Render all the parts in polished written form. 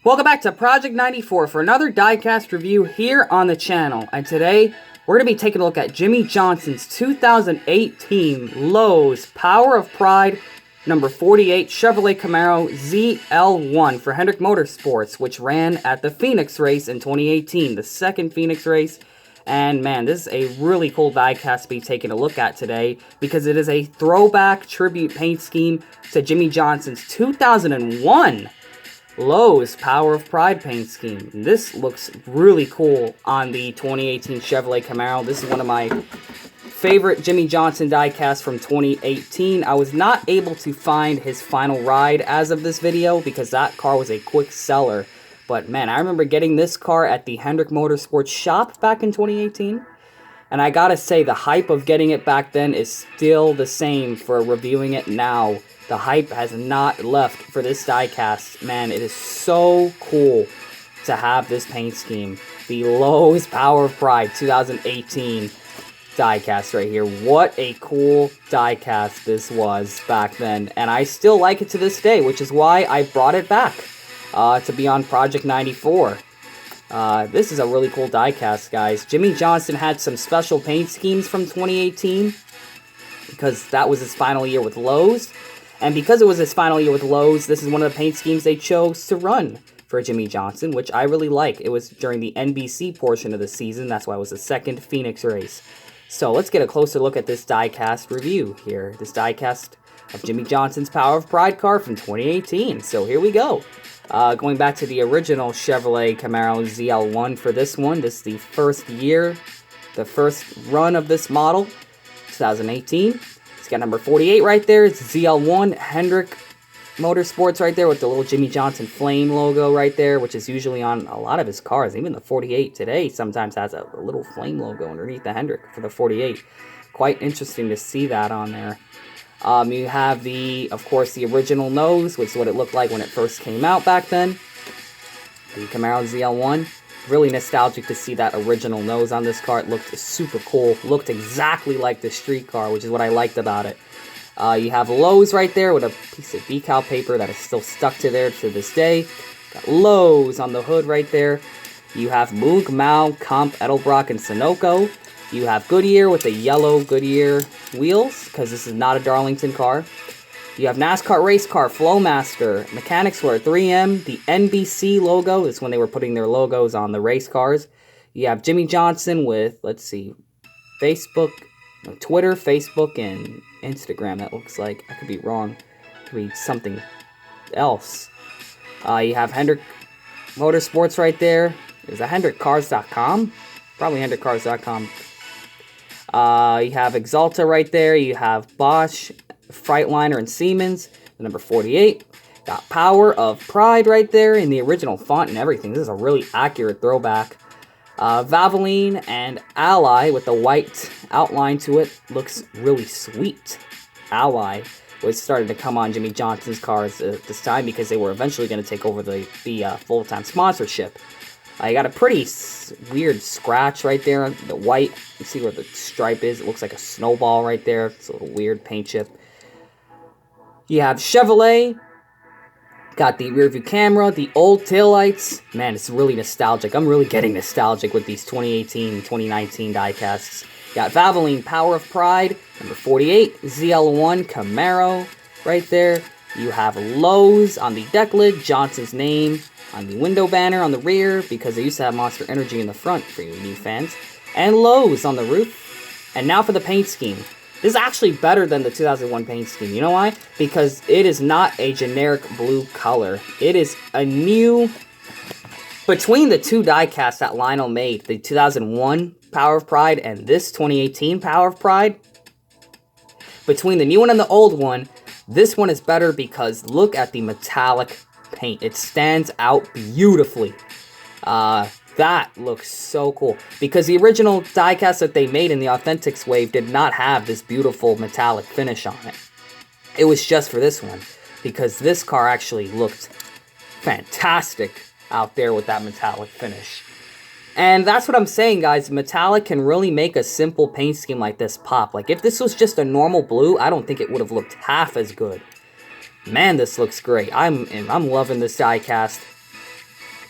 Welcome back to Project 94 for another diecast review here on the channel. And today, we're going to be taking a look at Jimmie Johnson's 2018 Lowe's Power of Pride number 48 Chevrolet Camaro ZL1 for Hendrick Motorsports, which ran at the Phoenix race in 2018, the second Phoenix race. And man, this is a really cool diecast to be taking a look at today because it is a throwback tribute paint scheme to Jimmie Johnson's 2001 Lowe's Power of Pride paint scheme. And this looks really cool on the 2018 Chevrolet Camaro. This is one of my favorite Jimmie Johnson diecasts from 2018. I was not able to find his final ride as of this video because that car was a quick seller. But man, I remember getting this car at the Hendrick Motorsports shop back in 2018. And I gotta say, the hype of getting it back then is still the same for reviewing it now. The hype has not left for this diecast. Man, it is so cool to have this paint scheme. The Lowe's Power of Pride 2018 diecast right here. What a cool diecast this was back then. And I still like it to this day, which is why I brought it back to be on Project 94. This is a really cool diecast, guys. Jimmie Johnson had some special paint schemes from 2018 because that was his final year with Lowe's. And because it was his final year with Lowe's, this is one of the paint schemes they chose to run for Jimmie Johnson, which I really like. It was during the NBC portion of the season. That's why it was the second Phoenix race. So let's get a closer look at this diecast review here. This diecast of Jimmie Johnson's Power of Pride car from 2018. So here we go. Going back to the original Chevrolet Camaro ZL1 for this one. This is the first year, the first run of this model, 2018. It's got number 48 right there. It's ZL1 Hendrick Motorsports right there with the little Jimmie Johnson flame logo right there, which is usually on a lot of his cars. Even the 48 today sometimes has a little flame logo underneath the Hendrick for the 48. Quite interesting to see that on there. You have of course, the original nose, which is what it looked like when it first came out back then. The Camaro ZL1. Really nostalgic to see that original nose on this car. It looked super cool. Looked exactly like the street car, which is what I liked about it. You have Lowe's right there with a piece of decal paper that is still stuck to there to this day. Got Lowe's on the hood right there. You have Moog, Mao, Comp, Edelbrock, and Sunoco. You have Goodyear with the yellow Goodyear wheels, because this is not a Darlington car. You have NASCAR race car, Flowmaster, Mechanics Wear 3M, the NBC logo is when they were putting their logos on the race cars. You have Jimmie Johnson with, let's see, Twitter, Facebook, and Instagram, that looks like. I could be wrong. It could be something else. You have Hendrick Motorsports right there. Is that HendrickCars.com? Probably HendrickCars.com. You have Exalta right there. You have Bosch, Freightliner, and Siemens. The number 48. Got Power of Pride right there in the original font and everything. This is a really accurate throwback. Valvoline and Ally with the white outline to it. Looks really sweet. Ally was started to come on Jimmie Johnson's cars at this time because they were eventually going to take over the full-time sponsorship. You got a pretty weird scratch right there. The white, you see where the stripe is. It looks like a snowball right there. It's a little weird paint chip. You have Chevrolet. Got the rear view camera, the old taillights. Man, it's really nostalgic. I'm really getting nostalgic with these 2018 2019 diecasts. Got Valvoline Power of Pride, number 48, ZL1 Camaro right there. You have Lowe's on the deck lid, Johnson's name on the window banner on the rear, because they used to have Monster Energy in the front for you new fans. And Lowe's on the roof. And now for the paint scheme. This is actually better than the 2001 paint scheme. You know why? Because it is not a generic blue color. It is a new... Between the two diecasts that Lionel made, the 2001 Power of Pride and this 2018 Power of Pride, between the new one and the old one, this one is better because look at the metallic paint. It stands out beautifully. That looks so cool. Because the original diecast that they made in the Authentics wave did not have this beautiful metallic finish on it. It was just for this one. Because this car actually looked fantastic out there with that metallic finish. And that's what I'm saying, guys. Metallic can really make a simple paint scheme like this pop. Like, if this was just a normal blue, I don't think it would have looked half as good. Man, this looks great. I'm loving this diecast.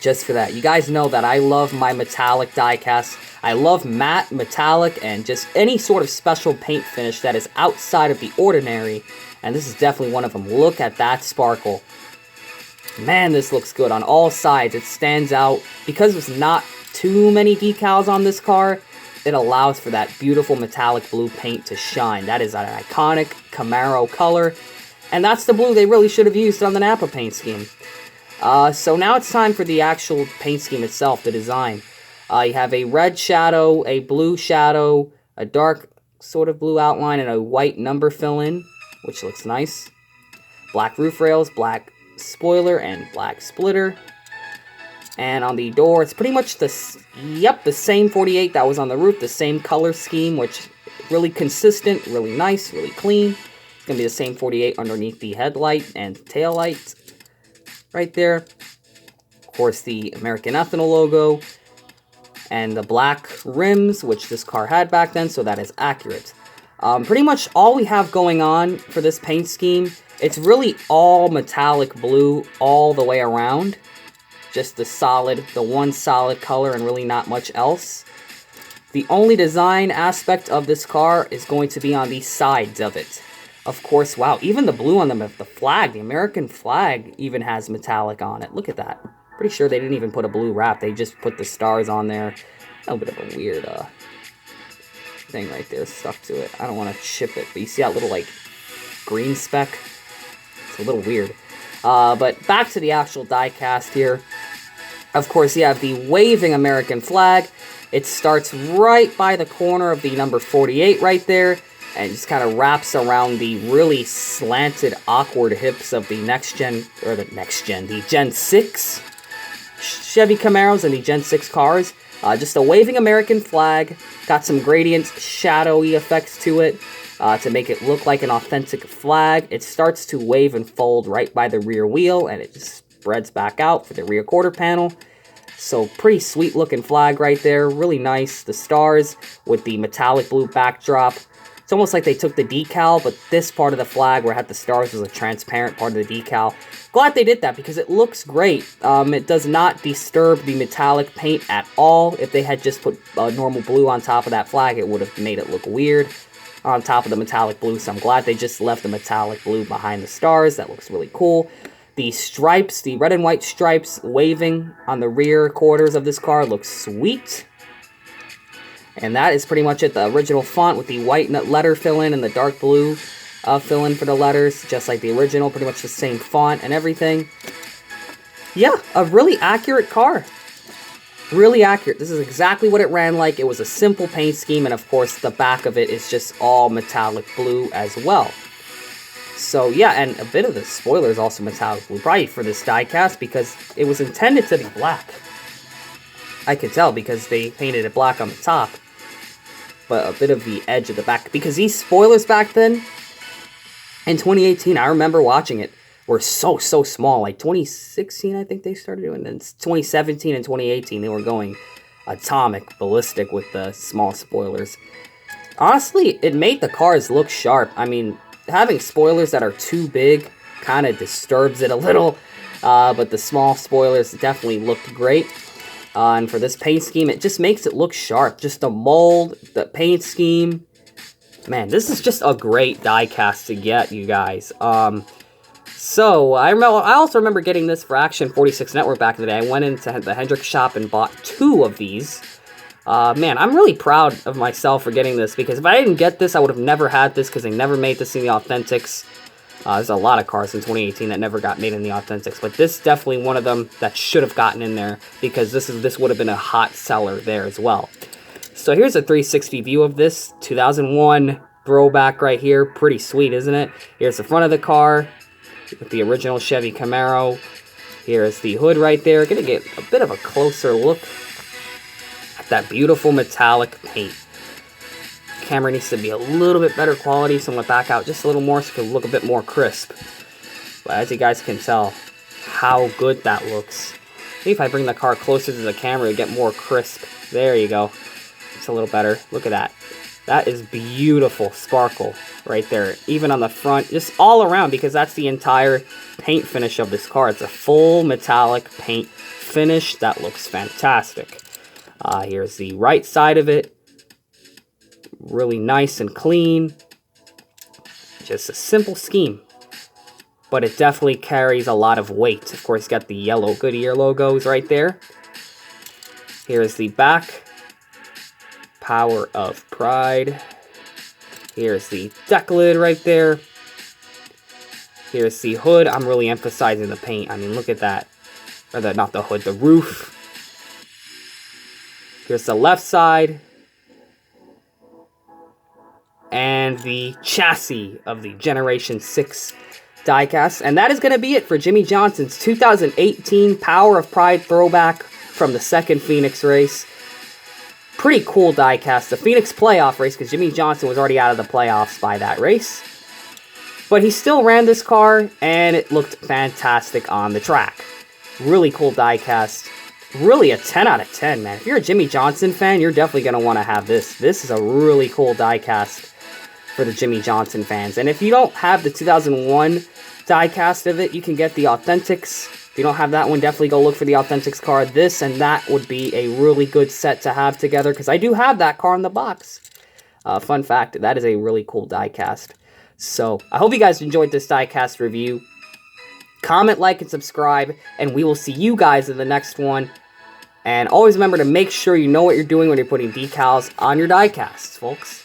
just for that. You guys know that I love my metallic diecast. I love matte, metallic, and just any sort of special paint finish that is outside of the ordinary. And this is definitely one of them. Look at that sparkle. Man, this looks good on all sides. It stands out. Because there's not too many decals on this car, it allows for that beautiful metallic blue paint to shine. That is an iconic Camaro color. And that's the blue they really should have used on the Napa paint scheme. So now it's time for the actual paint scheme itself, the design. You have a red shadow, a blue shadow, a dark sort of blue outline, and a white number fill-in, which looks nice. Black roof rails, black spoiler, and black splitter. And on the door, it's pretty much the same 48 that was on the roof, the same color scheme, which really consistent, really nice, really clean. It's going to be the same 48 underneath the headlight and tail light right there. Of course, the American Ethanol logo and the black rims, which this car had back then, so that is accurate. Pretty much all we have going on for this paint scheme, it's really all metallic blue all the way around. Just the one solid color and really not much else. The only design aspect of this car is going to be on the sides of it. Of course, wow, even the blue on the flag, the American flag even has metallic on it. Look at that. Pretty sure they didn't even put a blue wrap. They just put the stars on there. A bit of a weird thing right there stuck to it. I don't want to chip it, but you see that little, like, green speck? It's a little weird. But back to the actual die-cast here. Of course, you have the waving American flag. It starts right by the corner of the number 48 right there, and just kind of wraps around the really slanted, awkward hips of the the Gen 6 Chevy Camaros and the Gen 6 cars. Just a waving American flag. Got some gradient, shadowy effects to it to make it look like an authentic flag. It starts to wave and fold right by the rear wheel, and it just spreads back out for the rear quarter panel. So pretty sweet looking flag right there. Really nice. The stars with the metallic blue backdrop. It's almost like they took the decal, but this part of the flag where it had the stars was a transparent part of the decal. Glad they did that because it looks great. It does not disturb the metallic paint at all. If they had just put normal blue on top of that flag, it would have made it look weird on top of the metallic blue. So I'm glad they just left the metallic blue behind the stars. That looks really cool. The stripes, the red and white stripes waving on the rear quarters of this car looks sweet. And that is pretty much it. The original font with the white letter fill-in and the dark blue fill-in for the letters. Just like the original, pretty much the same font and everything. Yeah, a really accurate car. Really accurate. This is exactly what it ran like. It was a simple paint scheme, and of course the back of it is just all metallic blue as well. So yeah, and a bit of the spoiler is also metallic blue, probably for this diecast because it was intended to be black. I could tell because they painted it black on the top. But a bit of the edge of the back, because these spoilers back then, in 2018, I remember watching it, were so small. Like 2016, I think they started doing it. And 2017 and 2018, they were going atomic, ballistic with the small spoilers. Honestly, it made the cars look sharp. I mean, having spoilers that are too big kind of disturbs it a little. But the small spoilers definitely looked great. And for this paint scheme, it just makes it look sharp. Just the mold, the paint scheme. Man, this is just a great diecast to get, you guys. So, I also remember getting this for Action 46 Network back in the day. I went into the Hendrick shop and bought 2 of these. Man, I'm really proud of myself for getting this, because if I didn't get this, I would have never had this, because they never made this in the Authentics. There's a lot of cars in 2018 that never got made in the Authentics, but this is definitely one of them that should have gotten in there, because this would have been a hot seller there as well. So here's a 360 view of this 2001 throwback right here. Pretty sweet, isn't it? Here's the front of the car with the original Chevy Camaro. Here's the hood right there. Gonna get a bit of a closer look at that beautiful metallic paint. Camera needs to be a little bit better quality, so I'm gonna back out just a little more so it can look a bit more crisp. But as you guys can tell, how good that looks. Maybe if I bring the car closer to the camera, you get more crisp. There you go. It's a little better. Look at that. That is beautiful sparkle right there. Even on the front, just all around, because that's the entire paint finish of this car. It's a full metallic paint finish. That looks fantastic. Here's the right side of it. Really nice and clean. Just a simple scheme. But it definitely carries a lot of weight. Of course, got the yellow Goodyear logos right there. Here's the back. Power of Pride. Here's the deck lid right there. Here's the hood. I'm really emphasizing the paint. I mean, look at that. Or not the hood, the roof. Here's the left side. And the chassis of the Generation 6 diecast. And that is going to be it for Jimmie Johnson's 2018 Power of Pride throwback from the second Phoenix race. Pretty cool diecast. The Phoenix playoff race, because Jimmie Johnson was already out of the playoffs by that race. But he still ran this car, and it looked fantastic on the track. Really cool diecast. Really a 10 out of 10, man. If you're a Jimmie Johnson fan, you're definitely going to want to have this. This is a really cool diecast for the Jimmie Johnson fans. And if you don't have the 2001 diecast of it, you can get the Authentics. If you don't have that one, definitely go look for the Authentics car. This and that would be a really good set to have together, because I do have that car in the box. Fun fact, that is a really cool diecast. So, I hope you guys enjoyed this diecast review. Comment, like, and subscribe, and we will see you guys in the next one. And always remember to make sure you know what you're doing when you're putting decals on your diecasts, folks.